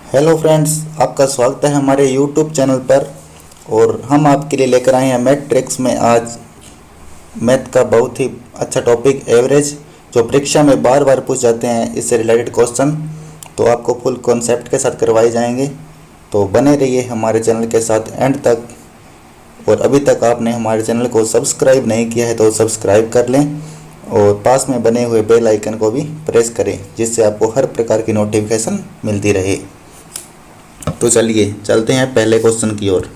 Hello friends, आपका स्वागत है हमारे यूट्यूब चैनल पर। और हम आपके लिए लेकर आए हैं मैथ ट्रिक्स में आज मैथ का बहुत ही अच्छा टॉपिक एवरेज, जो परीक्षा में बार बार पूछ जाते हैं। इससे रिलेटेड क्वेश्चन तो आपको फुल कॉन्सेप्ट के साथ करवाए जाएंगे। तो बने रहिए हमारे चैनल के साथ एंड तक। और अभी तक आपने हमारे चैनल को सब्सक्राइब नहीं किया है तो सब्सक्राइब कर लें और पास में बने हुए बेल आइकन को भी प्रेस करें, जिससे आपको हर प्रकार की नोटिफिकेशन मिलती रहे। तो चलिए चलते हैं पहले क्वेश्चन की ओर।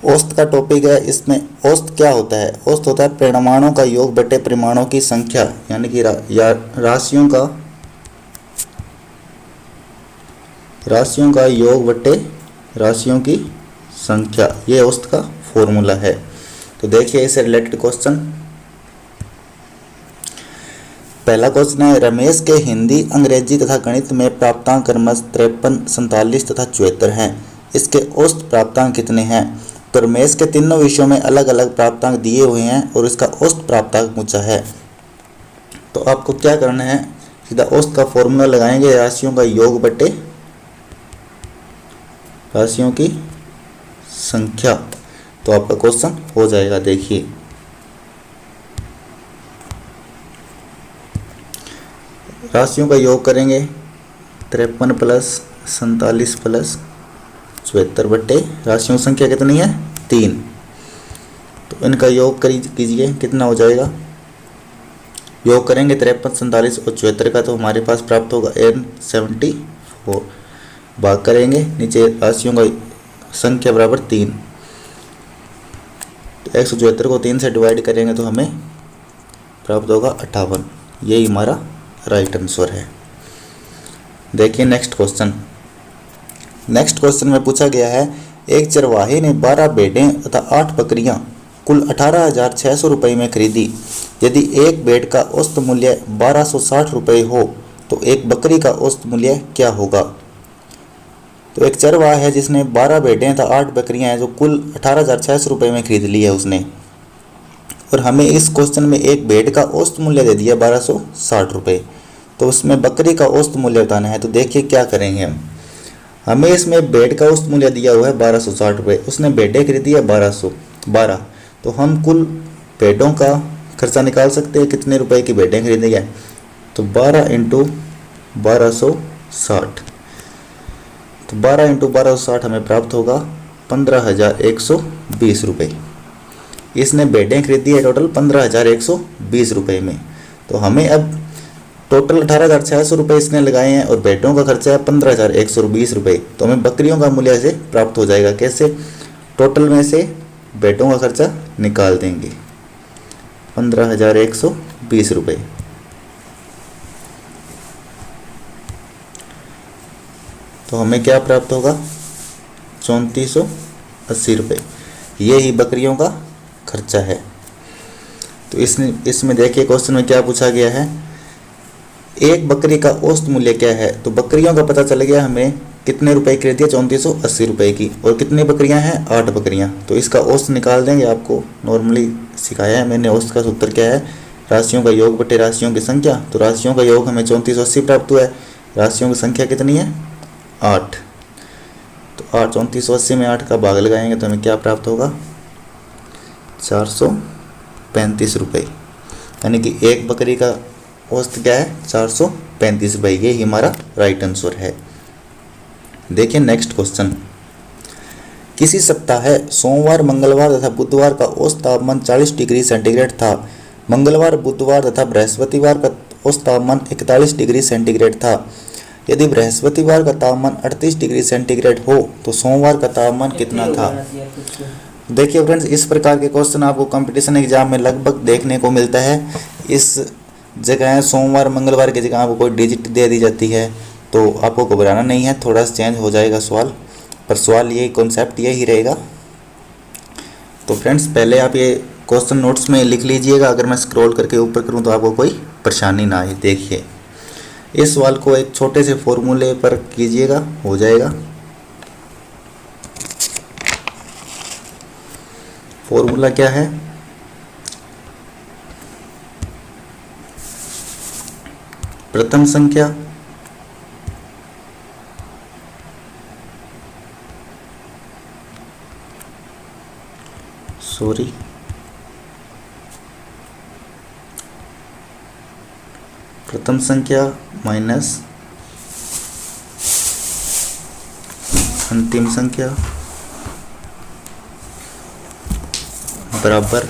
औसत का टॉपिक है। इसमें औसत क्या होता है? औसत होता है परिमाणों का योग बटे परिमाणों की संख्या, यानी कि राशियों का योग बटे राशियों की संख्या, ये औसत का फॉर्मूला है। तो देखिए इससे रिलेटेड क्वेश्चन। पहला क्वेश्चन है, रमेश के हिंदी, अंग्रेजी तथा गणित में प्राप्तांक क्रमश 53, 47 तथा 74 हैं। इसके औसत प्राप्तांक कितने हैं? तो रमेश के तीनों विषयों में अलग अलग प्राप्तांक दिए हुए हैं और इसका औसत प्राप्तांक पूछा है। तो आपको क्या करना है, सीधा औसत का फॉर्मूला लगाएंगे, राशियों का योग बटे राशियों की संख्या। तो आपका क्वेश्चन हो जाएगा। देखिए राशियों का योग करेंगे 53 प्लस 47 प्लस 74 बटे राशियों की संख्या कितनी है? 3। तो इनका योग कीजिए, कितना हो जाएगा? योग करेंगे 53, 47 और 74 का, तो हमारे पास प्राप्त होगा n74। भाग करेंगे नीचे राशियों का संख्या बराबर 3, तो 174 को 3 से डिवाइड करेंगे तो हमें प्राप्त होगा 58। यही हमारा राइट आंसर है। देखिए नेक्स्ट क्वेश्चन। नेक्स्ट क्वेश्चन में पूछा गया है, एक चरवाहे ने 12 भेड़ें तथा 8 बकरियां कुल 18,600 रुपये में खरीदी। यदि एक भेड़ का औसत मूल्य 1260 रुपये हो तो एक बकरी का औसत मूल्य क्या होगा? तो एक चरवाहा है जिसने 12 भेड़ें तथा 8 बकरियां हैं, जो कुल 18,600 रुपये में खरीद ली है उसने। और हमें इस क्वेश्चन में एक भेड़ का औसत मूल्य दे दिया 1260 रुपये, तो उसमें बकरी का औसत मूल्य बताना है। तो देखिए क्या करेंगे हमें इसमें भेड़ का औसत मूल्य दिया हुआ है 1260 रुपये, उसने भेड़ें खरीदी है 1212। तो हम कुल भेड़ों का खर्चा निकाल सकते हैं, कितने रुपए की भेड़ें खरीदी है। तो 12 इंटू 1260, तो 12 इंटू 1260 हमें प्राप्त होगा 15,120 रुपये। इसने भेड़ें खरीदी है टोटल 15,120 रुपये में। तो हमें अब टोटल 18,600 रुपये इसने लगाए हैं और भेड़ों का खर्चा है 15,120 रुपये। तो हमें बकरियों का मूल्य से प्राप्त हो जाएगा। कैसे? टोटल में से भेड़ों का खर्चा निकाल देंगे, 15,120 रुपये। तो हमें क्या प्राप्त होगा? 3480 रुपये। ये ही बकरियों का खर्चा है। तो इसमें देखिए क्वेश्चन में क्या पूछा गया है, एक बकरी का औसत मूल्य क्या है? तो बकरियों का पता चल गया हमें, कितने रुपए की खरीदी है? 3480 रुपये की। और कितनी बकरियां हैं? 8 बकरियां। तो इसका औसत निकाल देंगे। आपको नॉर्मली सिखाया है मैंने। औसत का सूत्र क्या है? राशियों का योग बटे राशियों की संख्या। तो राशियों का योग हमें 3480 प्राप्त हुआ है, राशियों की संख्या कितनी है? 8। तो 3480 में 8 का भाग लगाएंगे तो हमें क्या प्राप्त होगा? 435 रुपये। यानी कि एक बकरी का औसत क्या है? 435 रुपये। ये ही हमारा राइट आंसर है। देखिए नेक्स्ट क्वेश्चन। किसी सप्ताह सोमवार, मंगलवार तथा बुधवार का औसत तापमान 40 डिग्री सेंटीग्रेड था। मंगलवार, बुधवार तथा बृहस्पतिवार का औसत तापमान 41 डिग्री सेंटीग्रेड था। यदि बृहस्पतिवार का तापमान 38 डिग्री सेंटीग्रेड हो तो सोमवार का तापमान कितना था? देखिए फ्रेंड्स, इस प्रकार के क्वेश्चन आपको कंपटीशन एग्जाम में लगभग देखने को मिलता है। इस जगह सोमवार, मंगलवार की जगह आपको कोई डिजिट दे दी जाती है, तो आपको घबराना नहीं है, थोड़ा सा चेंज हो जाएगा सवाल, पर सवाल यही कॉन्सेप्ट यही रहेगा। तो फ्रेंड्स पहले आप ये क्वेश्चन नोट्स में लिख लीजिएगा। अगर मैं स्क्रॉल करके ऊपर करूँ तो आपको कोई परेशानी ना आए। देखिए इस सवाल को एक छोटे से फॉर्मूले पर कीजिएगा, हो जाएगा। फॉर्मूला क्या है? प्रथम संख्या सॉरी, प्रथम संख्या माइनस अंतिम संख्या बराबर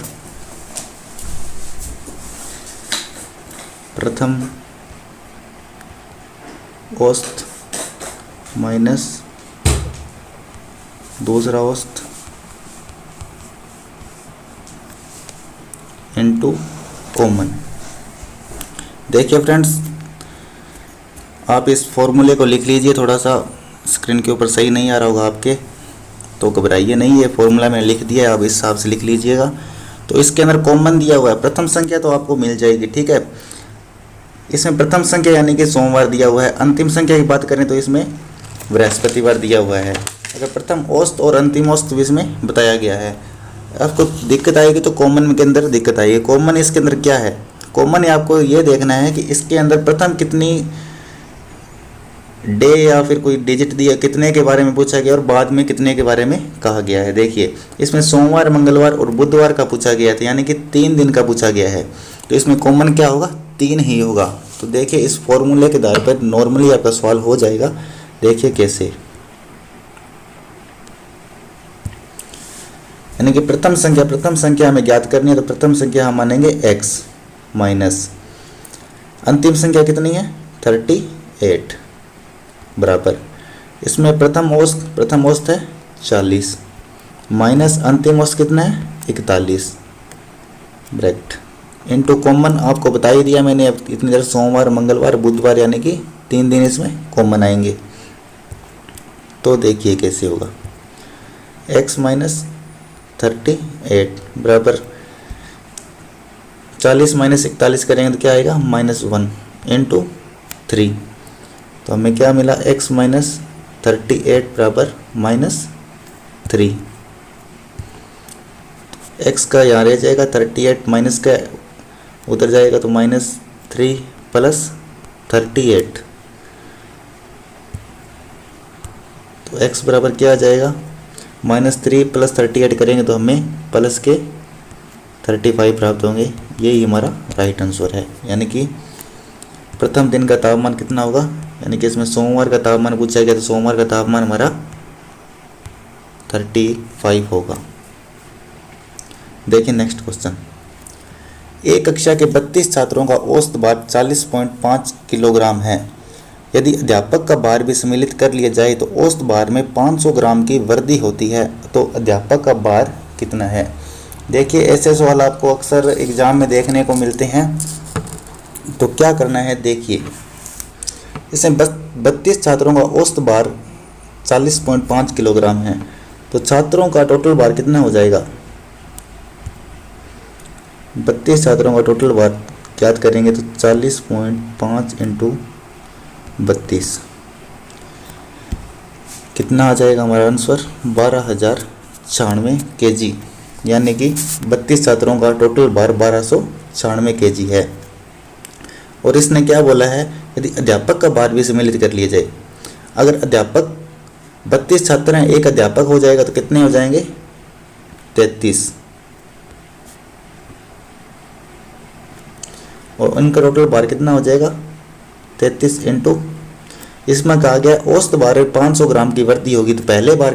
प्रथम औसत माइनस दूसरा औसत इनटू कॉमन। देखिए फ्रेंड्स, आप इस फॉर्मूले को लिख लीजिए। थोड़ा सा स्क्रीन के ऊपर सही नहीं आ रहा होगा आपके, तो घबराइए नहीं, ये फॉर्मूला मैंने लिख दिया है, आप इस हिसाब से लिख लीजिएगा। तो इसके अंदर कॉमन दिया हुआ है, प्रथम संख्या तो आपको मिल जाएगी, ठीक है। इसमें प्रथम संख्या यानी कि सोमवार दिया हुआ है। अंतिम संख्या की बात करें तो इसमें बृहस्पतिवार दिया हुआ है। अगर प्रथम औसत और अंतिम औसत भी इसमें बताया गया है। आपको दिक्कत आएगी तो कॉमन के अंदर दिक्कत आएगी। कॉमन इसके अंदर क्या है, कॉमन आपको ये देखना है कि इसके अंदर प्रथम कितनी डे या फिर कोई डिजिट दिया, कितने के बारे में पूछा गया और बाद में कितने के बारे में कहा गया है। देखिए इसमें सोमवार, मंगलवार और बुधवार का पूछा गया था, यानी कि 3 दिन का पूछा गया है। तो इसमें कॉमन क्या होगा, 3 ही होगा। तो देखिए इस फॉर्मूले के आधार पर नॉर्मली आपका सवाल हो जाएगा। देखिए कैसे, यानी कि प्रथम संख्या हमें ज्ञात करनी है। तो प्रथम संख्या हम मानेंगे x माइनस अंतिम संख्या कितनी है 38 बराबर, इसमें प्रथम औसत है 40 माइनस अंतिम औसत कितना है 41 ब्रैकेट इनटू कॉमन। आपको बता ही दिया मैंने, अब इतनी देर सोमवार, मंगलवार, बुधवार, यानी कि 3 दिन इसमें कॉमन आएंगे। तो देखिए कैसे होगा, x माइनस 38 बराबर 40 माइनस 41 करेंगे तो क्या आएगा -1 इंटू 3। तो हमें क्या मिला, x माइनस 38 बराबर -3। x का यहाँ रह जाएगा 38 माइनस का उधर जाएगा तो -3 प्लस 38। तो x बराबर क्या आ जाएगा, -3 प्लस 38 करेंगे तो हमें प्लस के 35 प्राप्त होंगे। यही हमारा राइट आंसर है। यानी कि प्रथम दिन का तापमान कितना होगा, यानी कि इसमें सोमवार का तापमान पूछा गया तो सोमवार का तापमान हमारा 35 होगा। देखिए नेक्स्ट क्वेश्चन, एक कक्षा के 32 छात्रों का औसत भार 40.5 किलोग्राम है। यदि अध्यापक का भार भी सम्मिलित कर लिया जाए तो औसत भार में 500 ग्राम की वृद्धि होती है। तो अध्यापक का भार कितना है। देखिए ऐसे सवाल आपको अक्सर एग्जाम में देखने को मिलते हैं। तो क्या करना है, देखिए इसमें 32 छात्रों का औसत भार 40.5 किलोग्राम है। तो छात्रों का टोटल भार कितना हो जाएगा, 32 छात्रों का टोटल भार ज्ञात करेंगे तो 40.5 इंटू 32 कितना आ जाएगा हमारा आंसर 12,096 kg। यानी कि 32 छात्रों का टोटल भार 1296 kg है। और इसने क्या बोला है, यदि अध्यापक का भार भी सम्मिलित कर लिया जाए। अगर अध्यापक 32 छात्र हैं, एक अध्यापक हो जाएगा तो कितने हो जाएंगे 33, और उनका टोटल भार कितना हो जाएगा 33 इंटू, इसमें कहा गया औसत भार में 500 ग्राम की वृद्धि होगी। तो पहले बार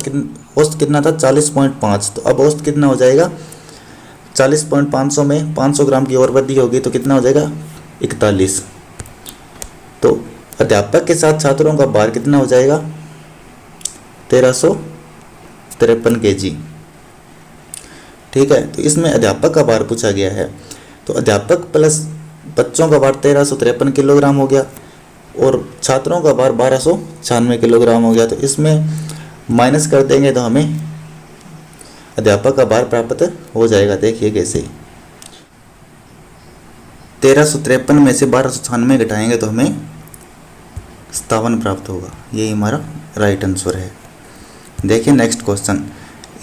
औसत कितना था 40.5, तो अब औसत कितना हो जाएगा 40.500 में 500 ग्राम की और वृद्धि होगी तो कितना हो जाएगा 41। तो अध्यापक के साथ छात्रों का भार कितना हो जाएगा 1353 kg। ठीक है, तो इसमें अध्यापक का भार पूछा गया है। तो अध्यापक प्लस बच्चों का भार 1353 किलोग्राम हो गया और छात्रों का भार 1296 किलोग्राम हो गया। तो इसमें माइनस कर देंगे तो हमें अध्यापक का भार प्राप्त हो जाएगा। देखिए कैसे, 1353 में से 1296 घटाएंगे तो हमें 57 प्राप्त होगा। यही हमारा राइट आंसर है। देखिए नेक्स्ट क्वेश्चन,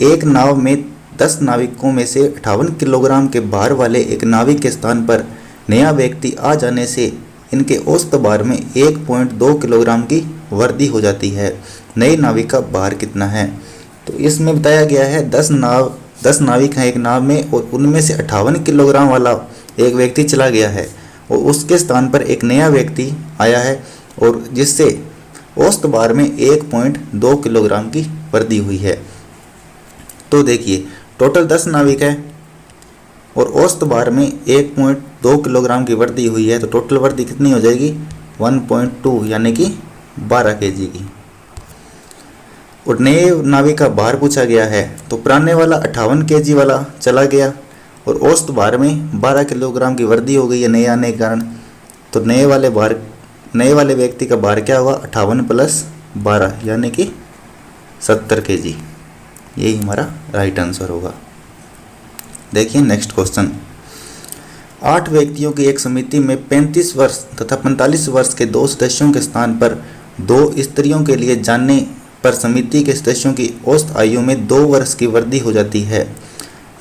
एक नाव में 10 नाविकों में से 58 किलोग्राम के भार वाले एक नाविक के स्थान पर नया व्यक्ति आ जाने से इनके औसत भार में 1.2 किलोग्राम की वृद्धि हो जाती है। नए नाविक का भार कितना है। तो इसमें बताया गया है 10 10 नाविक हैं एक नाव में और उनमें से 58 किलोग्राम वाला एक व्यक्ति चला गया है और उसके स्थान पर एक नया व्यक्ति आया है और जिससे औसत भार में 1.2 किलोग्राम की वृद्धि हुई है। तो देखिए टोटल 10 नाविक है और औसत भार में 1.2 किलोग्राम की वृद्धि हुई है, तो टोटल वृद्धि कितनी हो जाएगी 1.2 यानी कि 12 kg की। और नए नाविक का भार पूछा गया है, तो पुराने वाला 58 kg वाला चला गया और औसत भार में 12 किलोग्राम की वृद्धि हो गई है नए आने के कारण। तो नए वाले व्यक्ति का भार क्या होगा 58 + 12 यानी कि 70 kg। यही हमारा राइट आंसर होगा। देखिए नेक्स्ट क्वेश्चन। 8 व्यक्तियों की एक समिति में 35 वर्ष तथा 45 वर्ष के 2 सदस्यों के स्थान पर 2 स्त्रियों के लिए जाने पर समिति के सदस्यों की औसत आयु में 2 वर्ष की वृद्धि हो जाती है।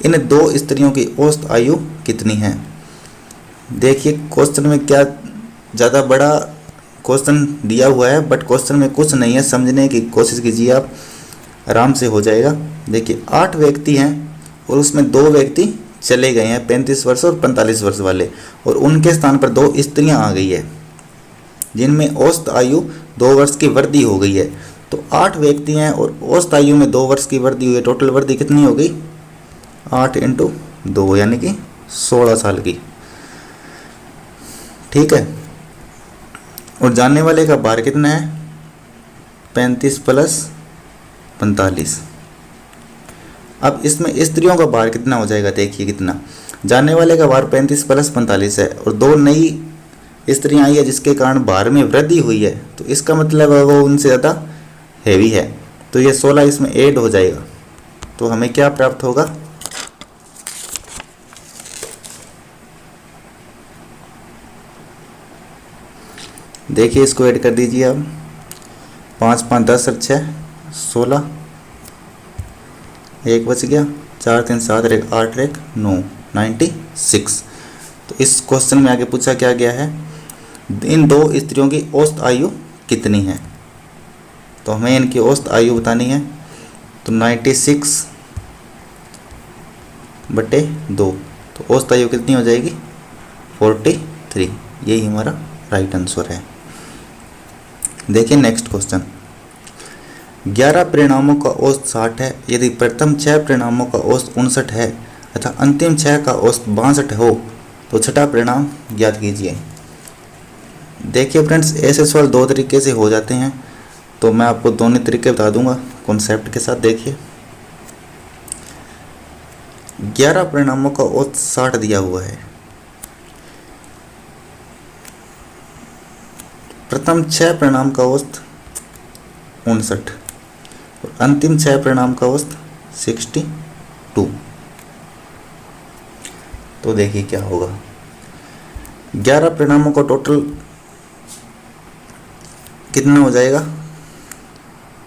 इन 2 स्त्रियों की औसत आयु कितनी है? देखिए क्वेश्चन में क्या ज़्यादा बड़ा क्वेश्चन दिया हुआ है, बट क्वेश्चन में कुछ नहीं है, समझने की कोशिश कीजिए आप, आराम से हो जाएगा। देखिए 8 व्यक्ति हैं और उसमें 2 व्यक्ति चले गए हैं 35 वर्ष और 45 वर्ष वाले, और उनके स्थान पर 2 स्त्रियां आ गई है जिनमें औसत आयु 2 वर्ष की वृद्धि हो गई है। तो 8 व्यक्ति हैं और औसत आयु में 2 वर्ष की वृद्धि हुई है, टोटल वृद्धि कितनी हो गई 8 × 2 यानी कि 16 साल की। ठीक है, और जानने वाले का भार कितना है 35 + 45। अब इसमें स्त्रियों का भार कितना हो जाएगा, देखिए कितना, जानने वाले का भार 35 + 45 है और 2 नई स्त्रियां आई है जिसके कारण भार में वृद्धि हुई है, तो इसका मतलब है वो उनसे ज़्यादा हैवी है, तो ये 16 इसमें ऐड हो जाएगा। तो हमें क्या प्राप्त होगा, देखिए इसको ऐड कर दीजिए अब, 5 × 5 = 10 और 6 = 16, 1 बच गया, 4 × 3 = 7 और 1 = 8 और 1 = 9, 96। तो इस क्वेश्चन में आगे पूछा क्या गया है, इन 2 स्त्रियों की औसत आयु कितनी है, तो हमें इनकी औसत आयु बतानी है। तो 96 बटे 2, तो औसत आयु कितनी हो जाएगी 43। यही हमारा राइट आंसर है। देखिए नेक्स्ट क्वेश्चन। 11 परिणामों का औसत 60 है। यदि प्रथम 6 परिणामों का औसत 59 है तथा अंतिम 6 का औसत 62 हो तो छठा परिणाम ज्ञात कीजिए। देखिए फ्रेंड्स, ऐसे सवाल 2 तरीके से हो जाते हैं, तो मैं आपको दोनों तरीके बता दूंगा कॉन्सेप्ट के साथ। देखिए 11 परिणामों का औसत 60 दिया हुआ है, प्रथम 6 परिणाम का औसत 59 और अंतिम 6 परिणाम का औसत 62। तो देखिए क्या होगा, 11 परिणामों का टोटल कितना हो जाएगा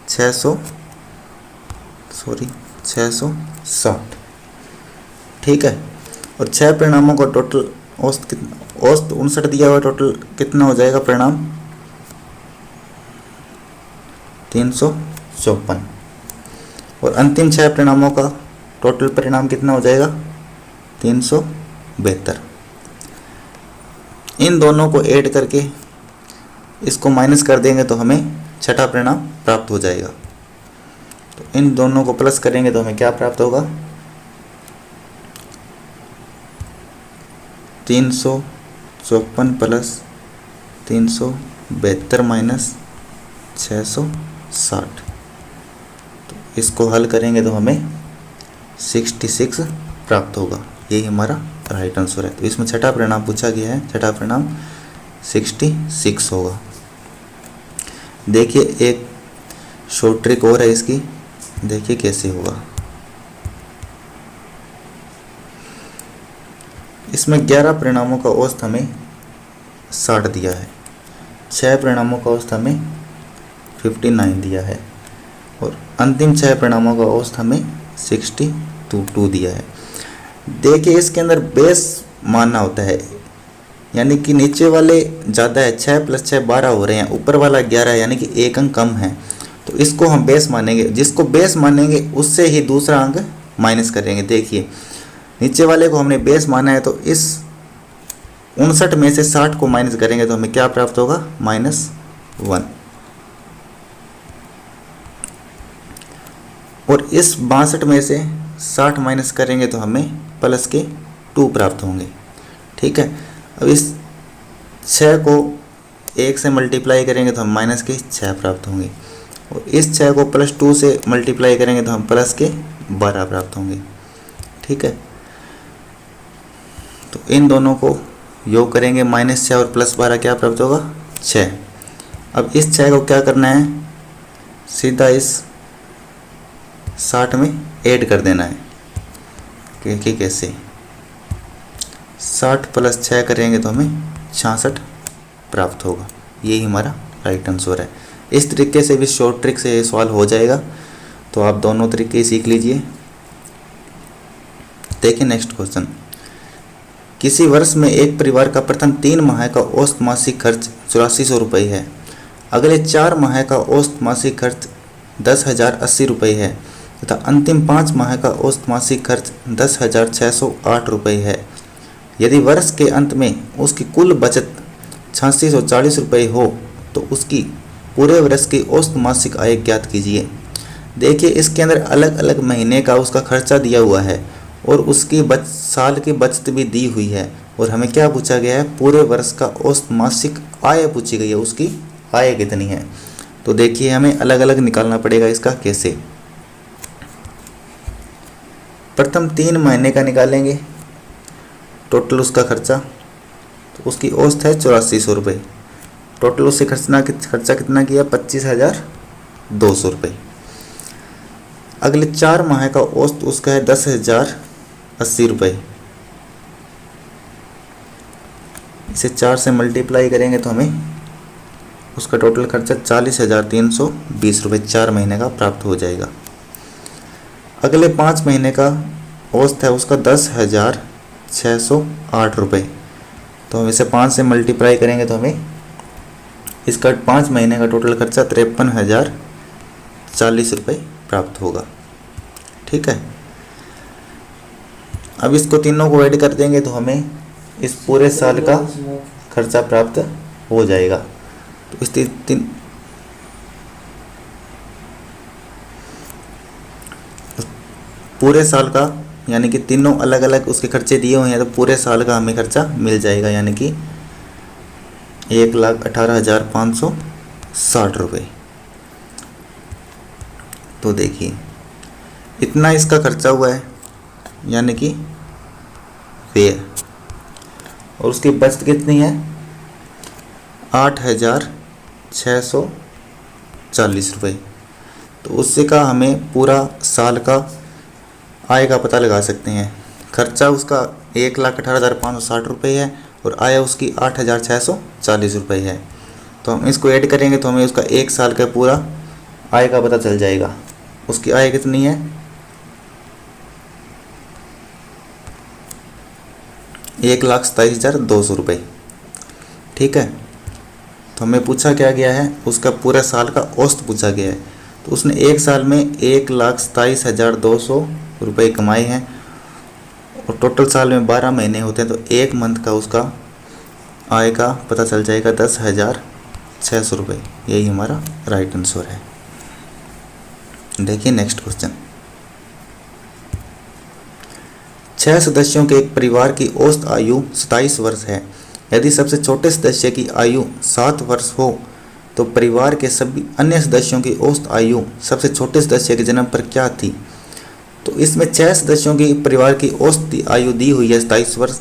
660। ठीक है, और 6 परिणामों का टोटल औसत 59 दिया हुआ, टोटल कितना हो जाएगा परिणाम 354, और अंतिम 6 परिणामों का टोटल परिणाम कितना हो जाएगा 372। इन दोनों को ऐड करके इसको माइनस कर देंगे तो हमें छठा परिणाम प्राप्त हो जाएगा। तो इन दोनों को प्लस करेंगे तो हमें क्या प्राप्त होगा 354 प्लस 372 माइनस 660। तो इसको हल करेंगे तो हमें 66 प्राप्त होगा। यही हमारा राइट आंसर है। तो इसमें छठा परिणाम पूछा गया है, छठा परिणाम 66 होगा। देखिए एक शॉर्ट ट्रिक और है इसकी, देखिए कैसे होगा। इसमें 11 परिणामों का औसत हमें 60 दिया है, 6 परिणामों का औसत हमें 59 दिया है और अंतिम 6 परिणामों का औसत हमें 62 दिया है। देखिए इसके अंदर बेस मानना होता है, यानी कि नीचे वाले ज़्यादा है, 6 + 6 12 हो रहे हैं, ऊपर वाला 11 है, यानी कि एक अंक कम है। तो इसको हम बेस मानेंगे, जिसको बेस मानेंगे उससे ही दूसरा अंक माइनस करेंगे। देखिए नीचे वाले को हमने बेस माना है, तो इस 59 में से 60 को माइनस करेंगे तो हमें क्या प्राप्त होगा, -1। और इस 62 में से 60 माइनस करेंगे तो हमें +2 प्राप्त होंगे। ठीक है, अब इस 6 को 1 से मल्टीप्लाई करेंगे तो हम -6 प्राप्त होंगे, और इस 6 को +2 से मल्टीप्लाई करेंगे तो हम +12 प्राप्त होंगे। ठीक है, तो इन दोनों को योग करेंगे, -6 और +12 क्या प्राप्त होगा, 6। अब इस 6 को क्या करना है, सीधा इस 60 में ऐड कर देना है। कि कैसे, 60 + 6 करेंगे तो हमें 66 प्राप्त होगा। यही हमारा राइट आंसर है। इस तरीके से भी शॉर्ट ट्रिक से ये सवाल हो जाएगा, तो आप दोनों तरीके सीख लीजिए। देखिए नेक्स्ट क्वेश्चन, किसी वर्ष में एक परिवार का प्रथम 3 माह का औसत मासिक खर्च 8400 रुपये है। अगले 4 माह का औसत मासिक खर्च 10,080 रुपये है तथा अंतिम 5 माह का औसत मासिक खर्च 10,608 रुपये है। यदि वर्ष के अंत में उसकी कुल बचत 8640 रुपये हो तो उसकी पूरे वर्ष की औसत मासिक आय ज्ञात कीजिए। देखिए इसके अंदर अलग अलग महीने का उसका खर्चा दिया हुआ है और उसकी साल की बचत भी दी हुई है, और हमें क्या पूछा गया है, पूरे वर्ष का औसत मासिक आय पूछी गई है, उसकी आय कितनी है। तो देखिए हमें अलग अलग निकालना पड़ेगा इसका। कैसे, प्रथम 3 महीने का निकालेंगे टोटल उसका खर्चा, तो उसकी औसत है 8400 रुपये। टोटल उससे खर्चा कितना किया, 25,200 रुपये। अगले 4 माह का औसत उसका है 10,080 रुपये। इसे 4 से मल्टीप्लाई करेंगे तो हमें उसका टोटल खर्चा 40,320 रुपये 4 महीने का प्राप्त हो जाएगा। अगले 5 महीने का औसत है उसका 10,608 रुपये, तो हम इसे 5 से मल्टीप्लाई करेंगे तो हमें इसका 5 महीने का टोटल खर्चा 53,040 रुपये प्राप्त होगा। ठीक है, अब इसको तीनों को ऐड कर देंगे तो हमें इस पूरे साल का खर्चा प्राप्त हो जाएगा। तो इस पूरे साल का, यानी कि तीनों अलग अलग उसके खर्चे दिए हुए हैं, तो पूरे साल का हमें खर्चा मिल जाएगा, यानी कि 1,18,560 रुपये। तो देखिए इतना इसका खर्चा हुआ है, यानी कि व्यय, और उसकी बचत कितनी है, 8,640 रुपये। तो उससे का हमें पूरा साल का आय का पता लगा सकते हैं। खर्चा उसका 1,18,560 रुपये है और आय उसकी 8,640 रुपये है। तो हम इसको ऐड करेंगे तो हमें उसका 1 साल का पूरा आय का पता चल जाएगा। उसकी आय कितनी है, 1,27,200 रुपये। ठीक है, तो हमें पूछा क्या गया है, उसका पूरा साल का औसत पूछा गया है। तो उसने 1 साल में 1,27,200 रुपये कमाए हैं, और टोटल साल में 12 महीने होते हैं, तो 1 मंथ का उसका आय का पता चल जाएगा 10,600 रुपये। यही हमारा राइट आंसर है। देखिए नेक्स्ट क्वेश्चन, 6 सदस्यों के एक परिवार की औसत आयु 27 वर्ष है। यदि सबसे छोटे सदस्य की आयु 7 वर्ष हो तो परिवार के सभी अन्य सदस्यों की औसत आयु सबसे छोटे सदस्य के जन्म पर क्या थी। तो इसमें 6 सदस्यों की परिवार की औसत आयु दी हुई है 27 वर्ष,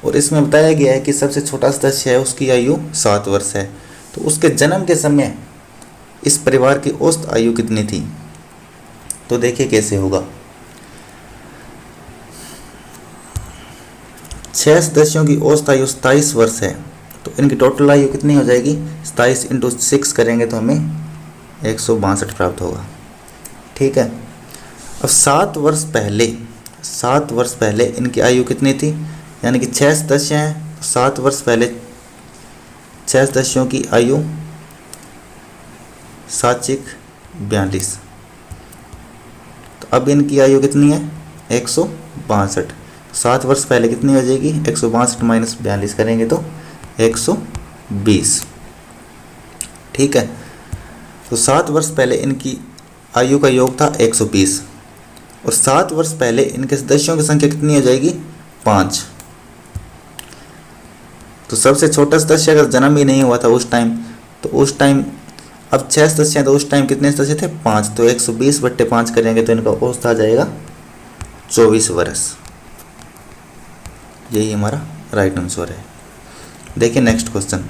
और इसमें बताया गया है कि सबसे छोटा सदस्य है उसकी आयु 7 वर्ष है। तो उसके जन्म के समय इस परिवार की औसत आयु कितनी थी। तो देखिए कैसे होगा, 6 सदस्यों की औसत आयु 27 वर्ष है, तो इनकी टोटल आयु कितनी हो जाएगी, 27 × 6 करेंगे तो हमें 162 प्राप्त होगा। ठीक है, अब 7 वर्ष पहले इनकी आयु कितनी थी, यानी कि 6 सदस्य हैं, 7 वर्ष पहले 6 सदस्यों की आयु 7 × 42, तो अब इनकी आयु कितनी है 162। 7 वर्ष पहले कितनी हो जाएगी, 162 माइनस 42 करेंगे तो 120। ठीक है, तो 7 वर्ष पहले इनकी आयु का योग था 120 और 7 वर्ष पहले इनके सदस्यों की संख्या कितनी हो जाएगी, 5। तो सबसे छोटा सदस्य अगर जन्म ही नहीं हुआ था उस टाइम, तो उस टाइम अब 6 सदस्य हैं तो उस टाइम कितने सदस्य थे, 5। तो 120/5 करेंगे तो इनका औसत आ जाएगा 24 वर्ष। यही हमारा राइट आंसर है। देखिए नेक्स्ट क्वेश्चन।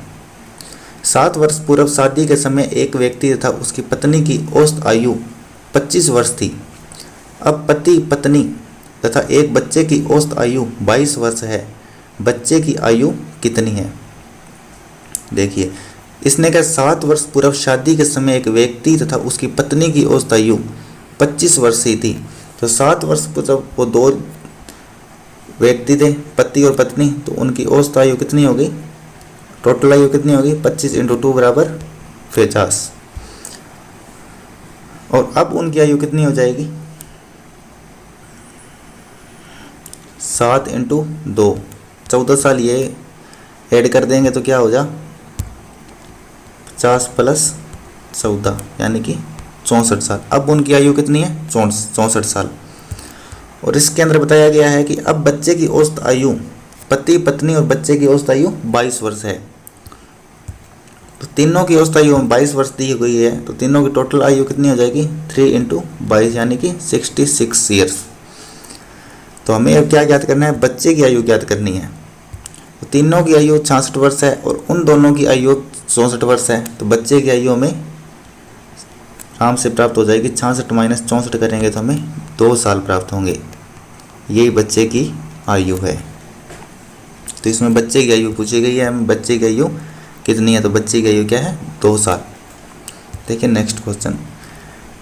7 वर्ष पूर्व शादी के समय एक व्यक्ति तथा उसकी पत्नी की औसत आयु 25 वर्ष थी। अब पति पत्नी तथा एक बच्चे की औसत आयु 22 वर्ष है। बच्चे की आयु कितनी है। देखिए इसने कहा 7 वर्ष पूर्व शादी के समय एक व्यक्ति तथा उसकी पत्नी की औसत आयु 25 वर्ष ही थी। तो 7 वर्ष पूर्व वो 2 व्यक्ति थे, पति और पत्नी, तो उनकी औसत आयु कितनी होगी, टोटल आयु कितनी होगी, 25 × 2 = 50। और अब उनकी आयु कितनी हो जाएगी, 7 × 2 14 साल। ये ऐड कर देंगे तो क्या हो जा, 50 + 14 यानी कि 64 साल। अब उनकी आयु कितनी है, 64 साल। और इसके अंदर बताया गया है कि अब बच्चे की औसत आयु, पति पत्नी और बच्चे की औसत आयु 22 वर्ष है। तो तीनों की औसत आयु 22 वर्ष दी गई है, तो तीनों की टोटल आयु कितनी हो जाएगी, 3 × 22 यानी कि 66 ईयर्स। तो हमें अब क्या ज्ञात करना है, बच्चे की आयु ज्ञात करनी है। तो तीनों की आयु 66 वर्ष है और उन दोनों की आयु 64 वर्ष है। तो बच्चे की आयु हमें आराम से प्राप्त हो जाएगी, 66 माइनस 64 करेंगे तो हमें 2 साल प्राप्त होंगे। यही बच्चे की आयु है। तो इसमें बच्चे की आयु पूछी गई है, हमें बच्चे की आयु कितनी है, तो बच्चे की आयु क्या है, 2 साल। देखिए नेक्स्ट क्वेश्चन।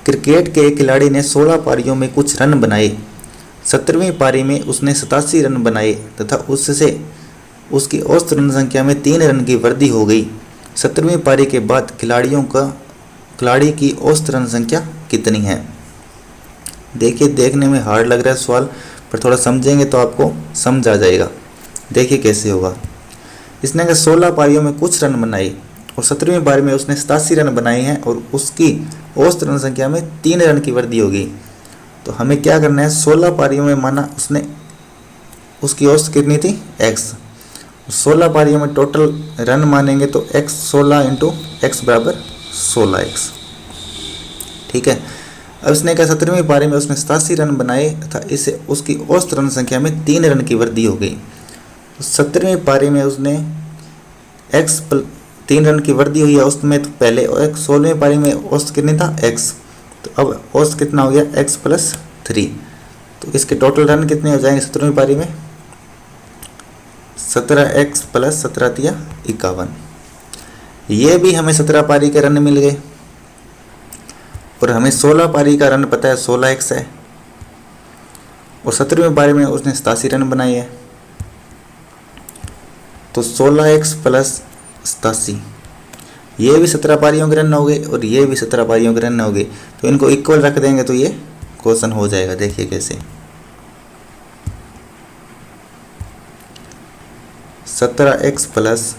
क्रिकेट के एक खिलाड़ी ने 16 पारियों में कुछ रन बनाए। 17वीं पारी में उसने 87 रन बनाए तथा उससे उसकी औसत रन संख्या में 3 रन की वृद्धि हो गई। 17वीं पारी के बाद खिलाड़ी की औसत रन संख्या कितनी है। देखिए देखने में हार्ड लग रहा है सवाल, पर थोड़ा समझेंगे तो आपको समझ आ जाएगा। देखिए कैसे होगा। इसने कहा 16 पारियों में कुछ रन बनाए और 17वीं पारी में उसने 87 रन बनाए हैं और उसकी औसत रन संख्या में 3 रन की वृद्धि होगी। तो हमें क्या करना है, 16 पारियों में माना उसने, उसकी औसत कितनी थी, x। 16 पारियों में टोटल रन मानेंगे तो x 16 × x = 16x। ठीक है। अब इसने कहा 17वीं पारी में उसने 87 रन बनाए तथा इससे उसकी औसत रन संख्या में 3 रन की वृद्धि हो गई। तो 17वीं पारी में उसने 3 रन की वृद्धि हुई है औसत में, तो पहले, और 16वीं पारी में औसत कितनी था, x। तो अब औसत कितना हो गया, x + 3। तो इसके टोटल रन कितने हो जाएंगे 17वीं पारी में, 17x + 17 = 51। ये भी हमें 17 पारी के रन मिल गए और हमें 16 पारी का रन पता है 16x है और 17वीं पारी में उसने 87 रन बनाए हैं। तो 16x + 87, ये भी 17 पारियों के रन हो गए और ये भी 17 पारियों के रन हो गए। तो इनको इक्वल रख देंगे तो ये क्वेश्चन हो जाएगा। देखिए कैसे, 17x +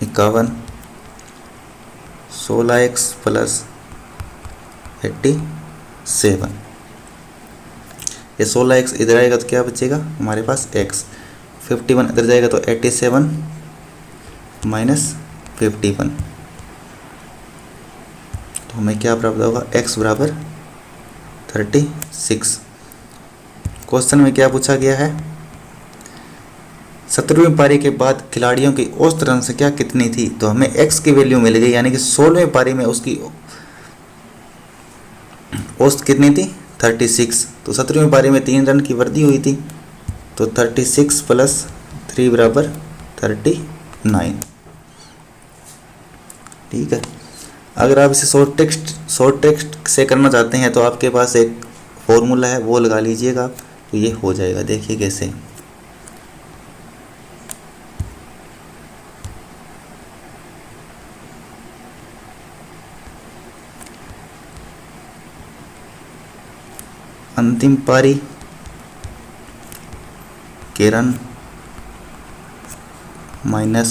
51, 16x + 87। ये 16x इधर आएगा तो क्या बचेगा हमारे पास, x। 51 इधर जाएगा तो 87 - 51। तो हमें क्या प्राप्त होगा, x = 36। क्वेश्चन में क्या पूछा गया है, 17वीं पारी के बाद खिलाड़ियों की औसत रन संख्या कितनी थी। तो हमें x की वैल्यू मिल गई, यानी कि 16वीं पारी में उसकी औसत कितनी थी, 36। तो 17वीं पारी में 3 रन की वृद्धि हुई थी, तो 36 + 3 = 39। ठीक है। अगर आप इसे शॉर्ट टेक्स्ट से करना चाहते हैं तो आपके पास एक फॉर्मूला है, वो लगा लीजिएगा तो ये हो जाएगा। देखिए कैसे, अंतिम पारी किरण माइनस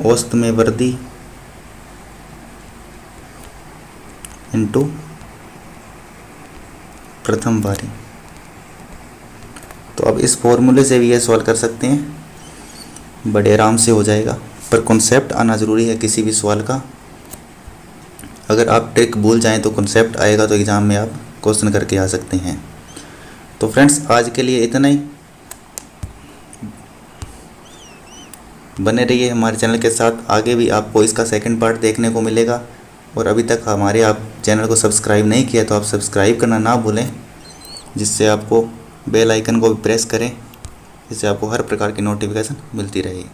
औसत में वृद्धि इंटू प्रथम बारी। तो अब इस फॉर्मूले से भी ये सॉल्व कर सकते हैं, बड़े आराम से हो जाएगा, पर कॉन्सेप्ट आना ज़रूरी है किसी भी सवाल का। अगर आप ट्रिक भूल जाएं तो कॉन्सेप्ट आएगा तो एग्ज़ाम में आप क्वेश्चन करके आ सकते हैं। तो फ्रेंड्स आज के लिए इतना ही। बने रहिए हमारे चैनल के साथ, आगे भी आपको इसका सेकंड पार्ट देखने को मिलेगा। और अभी तक हमारे आप चैनल को सब्सक्राइब नहीं किया तो आप सब्सक्राइब करना ना भूलें, जिससे आपको बेल आइकन को भी प्रेस करें, जिससे आपको हर प्रकार की नोटिफिकेशन मिलती रहेगी।